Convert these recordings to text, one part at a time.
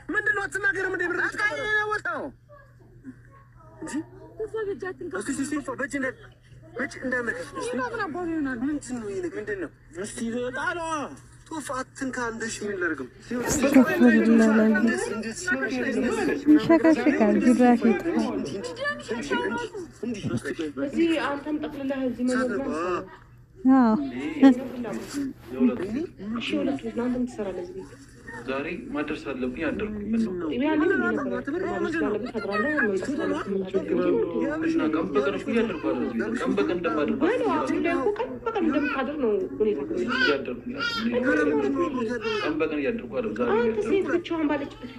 ምንድነው አትናገርም እንዴ? ብር አቃይ ነው ወጣው እንጂ ተፈጀጃትን በጭ እንዳመከሽ ምንድነው ይሄ? ምንድነው እስቲ ጣለው ቶፋትን ካንደሽ ምን ላርግም ይሸከሽካል ጅራፊት እዚህ አንተም ጠቅልለህ እዚህ መኖር ነው። ዛሬ ማድረስ አለብኝ አደርኩኝ ምን ነው ያኔ ምን ነበር ማለት ተብራለ እና ቀን በቀን እኮ እያደረኩ አይደል? ቀን በቀን እንደማደርግ ቀን በቀን እንደምታደር ነው ሁኔታ እያደረኩኝ ቀን በቀን እያደረኩ አይደል? ዛሬ አንተ ሴት ብቻዋን ባለችበት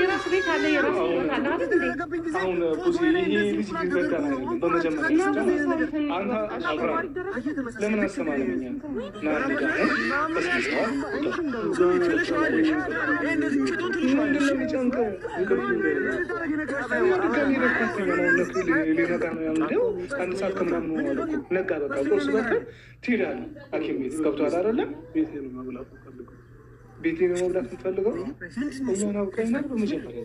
የራስ ቤት አለ የራስ ቤት አለ አይደል? አሁን ቡዚ ይሄ ልጅ ይዘጋና በመጀመሪያ አንተ አብራ ለምን አሰማለኝ ቤቴ ነው መብላት የምትፈልገው እኛን አውቀና በመጀመሪያ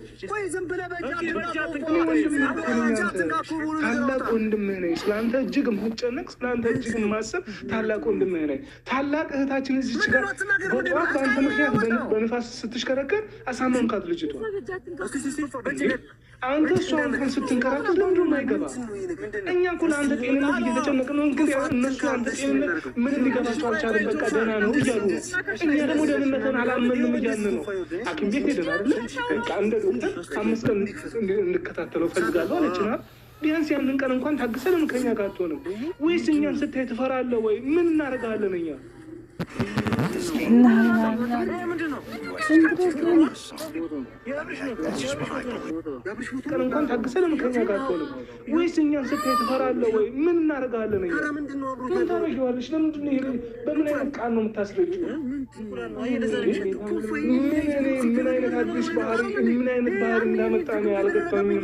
ታላቅ ወንድምህ ነኝ። ስላንተ እጅግ የምጨነቅ ስላንተ እጅግ የማሰብ ታላቅ ወንድምህ ነኝ። ታላቅ እህታችን እዚች ጋር በጠዋት በአንተ ምክንያት በንፋስ ስትሽከረከር አሳመምካት ልጅቷ። አንተ እሷ እንኳን ስትንከራከር ለምንድን ነው የማይገባ? እኛ እኮ ለአንተ ጤንነት እየተጨነቅን ነው። እንግዲህ እነሱ አንተ ጤንነት ምንም ሊገባቸው አልቻለም። በቃ ደህና ነው እያሉ ነው። እኛ ደግሞ ደህንነትን አላመንም እያልን ነው። ሐኪም ቤት ሄደን አይደለ? በቃ እንደ ዶክተር 5 ቀን እንድከታተለው ፈልጋለሁ አለችና ቢያንስ ያንን ቀን እንኳን ታግሰህ ለምን ከኛ ጋር አትሆንም? ወይስ እኛን ስታይ ትፈራለህ ወይ? ምን እናደርጋለን እኛ? ቀን እንኳን ታግሰህ ለምን ከኛ ጋር አትሆንም? ወይስ እኛን ስታይ ትፈራለህ ወይ? ምን እናደርጋለን እኛ? ምን ታደርጊዋለሽ? ለምንድን ነው ይሄ? በምን አይነት ቃል ነው የምታስረጂው? ምን አይነት አዲስ ባህሪ ምን አይነት ባህሪ እንዳመጣ ነው ያልገባኝም።